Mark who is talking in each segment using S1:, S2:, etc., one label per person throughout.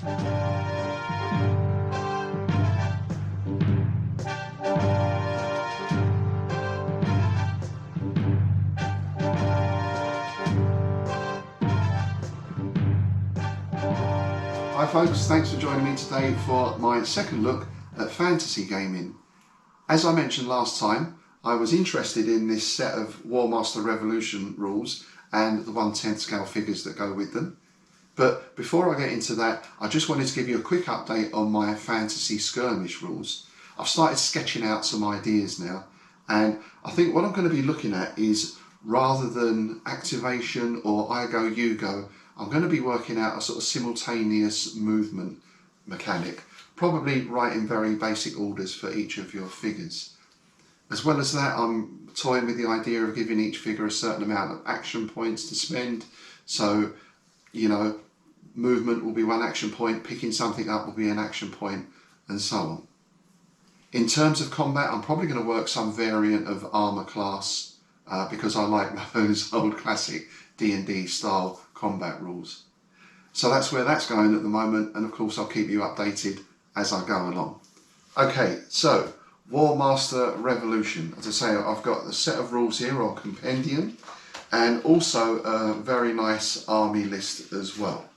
S1: Hi folks, thanks for joining me today for my second look at fantasy gaming. As I mentioned last time, I was interested in this set of Warmaster Revolution rules and the 1/10 scale figures that go with them. But before I get into that, I just wanted to give you a quick update on my fantasy skirmish rules. I've started sketching out some ideas now, and I think what I'm going to be looking at is, rather than activation or I go, you go, I'm going to be working out a sort of simultaneous movement mechanic, probably writing very basic orders for each of your figures. As well as that, I'm toying with the idea of giving each figure a certain amount of action points to spend. So, you know, movement will be one action point, picking something up will be an action point, and so on. In terms of combat, I'm probably going to work some variant of armor class because I like those old classic D&D style combat rules. So that's where that's going at the moment, and of course I'll keep you updated as I go along. Okay, so Warmaster Revolution. As I say, I've got a set of rules here on Compendium and also a very nice army list as well.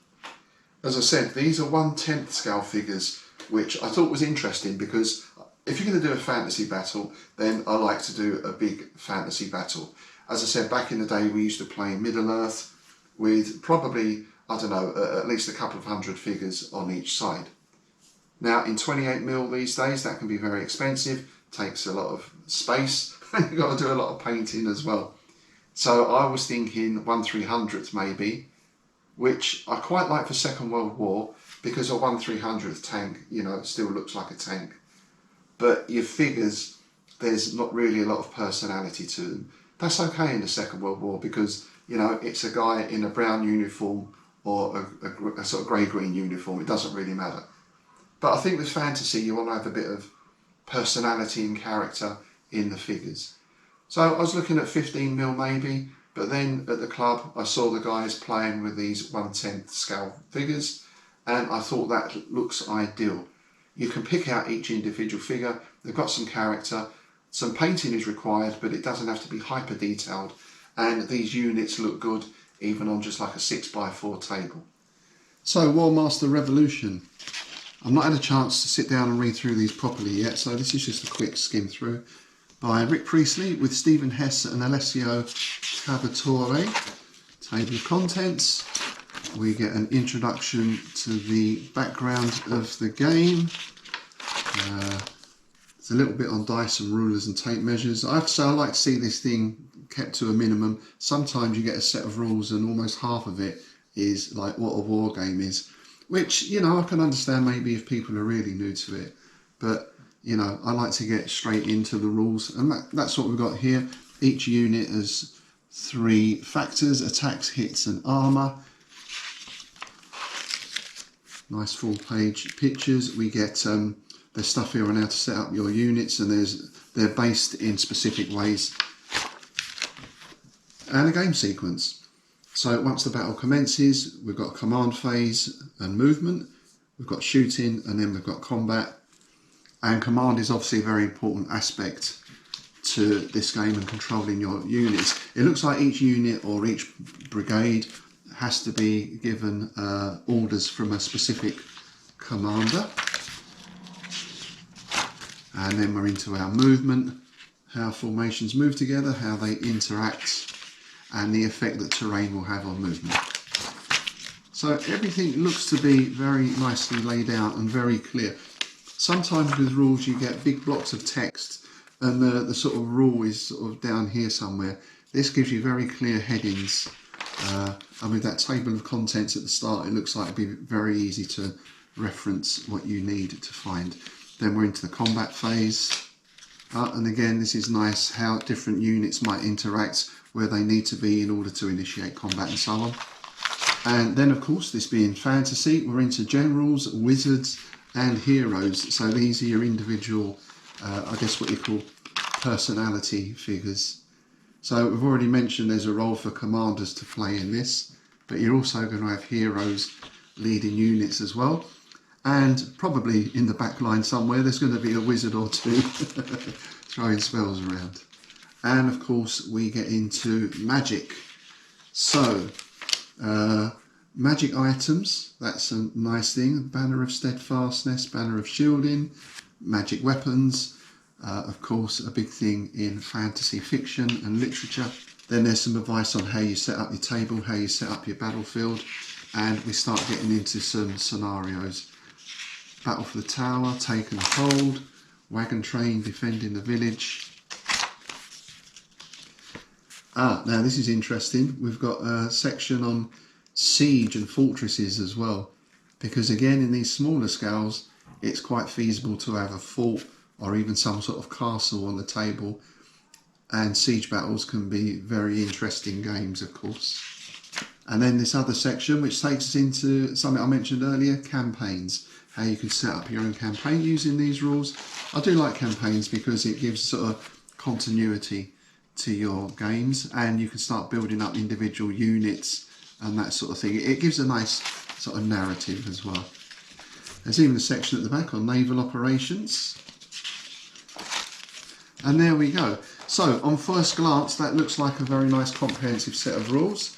S1: As I said, these are 1/10 scale figures, which I thought was interesting because if you're going to do a fantasy battle, then I like to do a big fantasy battle. As I said, back in the day we used to play Middle-earth with probably, I don't know, at least a couple of hundred figures on each side. Now in 28mm these days that can be very expensive, takes a lot of space, and you've got to do a lot of painting as well. So I was thinking 1/300th maybe, which I quite like for Second World War because a 1/300th tank, you know, still looks like a tank. But your figures, there's not really a lot of personality to them. That's okay in the Second World War because, you know, it's a guy in a brown uniform or a sort of grey-green uniform, it doesn't really matter. But I think with fantasy you want to have a bit of personality and character in the figures. So I was looking at 15mm maybe, but then at the club I saw the guys playing with these 1/10 scale figures and I thought that looks ideal. You can pick out each individual figure, they've got some character, some painting is required but it doesn't have to be hyper detailed, and these units look good even on just like a 6x4 table. So Warmaster Revolution. I've not had a chance to sit down and read through these properly yet, so this is just a quick skim through. By Rick Priestley with Stephen Hess and Alessio Cavatore. Table of contents. We get an introduction to the background of the game. There's a little bit on dice and rulers and tape measures. I like to see this thing kept to a minimum. Sometimes you get a set of rules and almost half of it is like what a war game is. Which, you know, I can understand maybe if people are really new to it. But, you know, I like to get straight into the rules. And that's what we've got here. Each unit has 3 factors: attacks, hits and armour. Nice full page pictures. We get there's stuff here on how to set up your units, and they're based in specific ways. And a game sequence. So once the battle commences, we've got command phase and movement, we've got shooting, and then we've got combat. And command is obviously a very important aspect to this game and controlling your units. It looks like each unit or each brigade has to be given orders from a specific commander. And then we're into our movement, how formations move together, how they interact, and the effect that terrain will have on movement. So everything looks to be very nicely laid out and very clear. Sometimes with rules you get big blocks of text and the sort of rule is sort of down here somewhere. This gives you very clear headings, and with that table of contents at the start it looks like it'd be very easy to reference what you need to find. Then we're into the combat phase. And again, this is nice how different units might interact, where they need to be in order to initiate combat and so on. And then of course, this being fantasy, we're into generals, wizards and heroes. So these are your individual, I guess what you call personality figures. So we've already mentioned there's a role for commanders to play in this, but you're also going to have heroes leading units as well. And probably in the back line somewhere there's going to be a wizard or two throwing spells around. And of course we get into magic. So magic items, that's a nice thing. Banner of Steadfastness, Banner of Shielding, magic weapons. Of course, a big thing in fantasy fiction and literature. Then there's some advice on how you set up your table, how you set up your battlefield, and we start getting into some scenarios. Battle for the Tower, Take and Hold, Wagon Train, Defending the Village. Now this is interesting. We've got a section on siege and fortresses as well, because again in these smaller scales it's quite feasible to have a fort or even some sort of castle on the table, and siege battles can be very interesting games, of course. And then this other section which takes us into something I mentioned earlier, campaigns, how you can set up your own campaign using these rules. I do like campaigns because it gives sort of continuity to your games, and you can start building up individual units and that sort of thing. It gives a nice sort of narrative as well. There's even a section at the back on naval operations. And there we go. So on first glance that looks like a very nice comprehensive set of rules.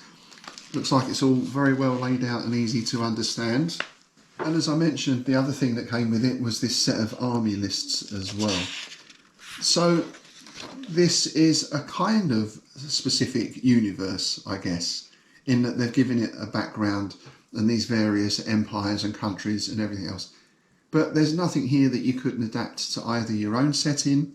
S1: Looks like it's all very well laid out and easy to understand. And as I mentioned, the other thing that came with it was this set of army lists as well. So this is a kind of specific universe, I guess, in that they've given it a background and these various empires and countries and everything else. But there's nothing here that you couldn't adapt to either your own setting,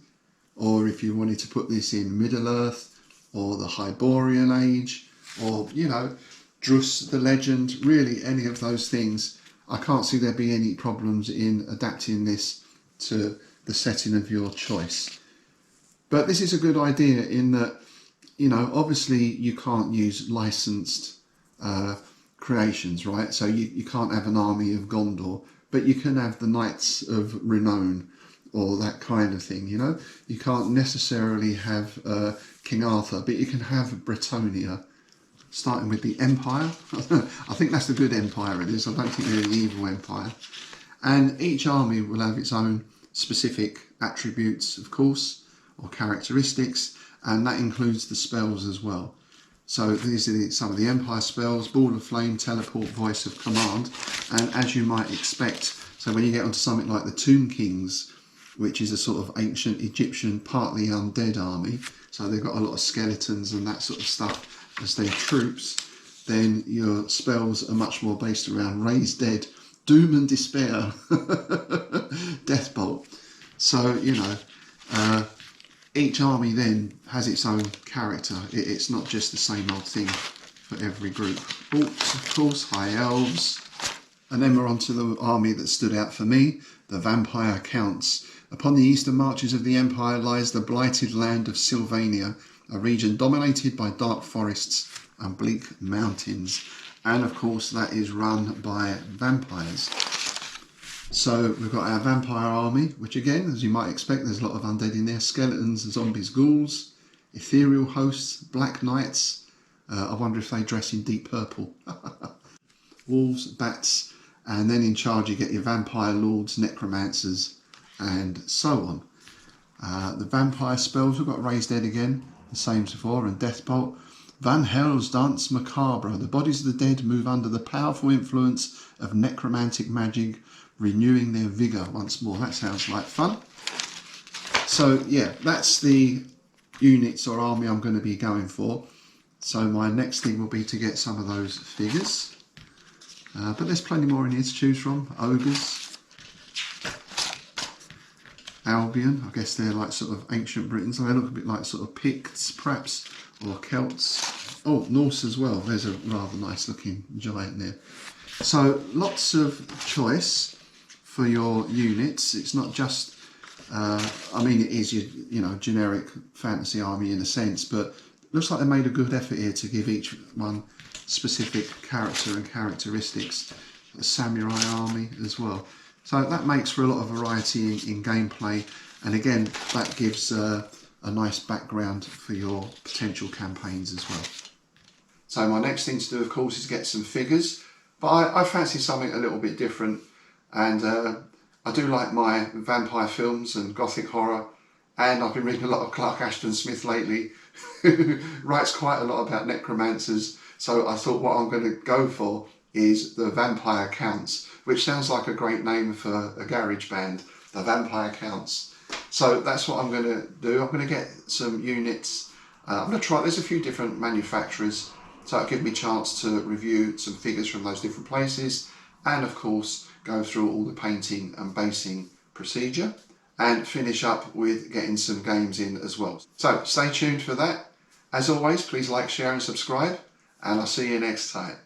S1: or if you wanted to put this in Middle Earth or the Hyborian Age, or, you know, Druss the Legend, really any of those things. I can't see there be any problems in adapting this to the setting of your choice. But this is a good idea in that, you know, obviously you can't use licensed creations, right? So you can't have an army of Gondor, but you can have the Knights of Renown or that kind of thing, you know. You can't necessarily have King Arthur, but you can have Bretonia, starting with the Empire. I think that's the good empire it is. I don't think they're the evil empire. And each army will have its own specific attributes, of course, or characteristics, and that includes the spells as well. So these are some of the Empire spells: Ball of Flame, Teleport, Voice of Command. And as you might expect, so when you get onto something like the Tomb Kings, which is a sort of ancient Egyptian, partly undead army, so they've got a lot of skeletons and that sort of stuff as their troops, then your spells are much more based around Raise Dead, Doom and Despair, Deathbolt. So, you know, each army then has its own character. It's not just the same old thing for every group. Orcs, of course, High Elves. And then we're on to the army that stood out for me, the Vampire Counts. Upon the eastern marches of the Empire lies the blighted land of Sylvania, a region dominated by dark forests and bleak mountains. And of course that is run by vampires. So we've got our vampire army, which again, as you might expect, there's a lot of undead in there. Skeletons, zombies, ghouls, ethereal hosts, black knights. I wonder if they dress in deep purple. Wolves, bats, and then in charge you get your vampire lords, necromancers, and so on. The vampire spells, we've got Raise Dead again, the same as before, and Deathbolt. Van Hels's Dance Macabre. The bodies of the dead move under the powerful influence of necromantic magic, renewing their vigour once more. That sounds like fun. So yeah, that's the units or army I'm going to be going for. So my next thing will be to get some of those figures. But there's plenty more in here to choose from. Ogres. Albion, I guess they're like sort of ancient Britons. They look a bit like sort of Picts perhaps, or Celts. Oh, Norse as well. There's a rather nice looking giant there. So lots of choice for your units. It's not just, I mean it is your, you know, generic fantasy army in a sense, but it looks like they made a good effort here to give each one specific character and characteristics. A samurai army as well. So that makes for a lot of variety in gameplay, and again that gives a nice background for your potential campaigns as well. So my next thing to do, of course, is get some figures. But I fancy something a little bit different, and I do like my vampire films and gothic horror, and I've been reading a lot of Clark Ashton Smith lately, who writes quite a lot about necromancers, so I thought what I'm going to go for is the Vampire Counts, which sounds like a great name for a garage band, the Vampire Counts. So that's what I'm going to do. I'm going to get some units. I'm going to try, there's a few different manufacturers, so it'll give me a chance to review some figures from those different places, and of course go through all the painting and basing procedure, and finish up with getting some games in as well. So stay tuned for that. As always, please like, share and subscribe, and I'll see you next time.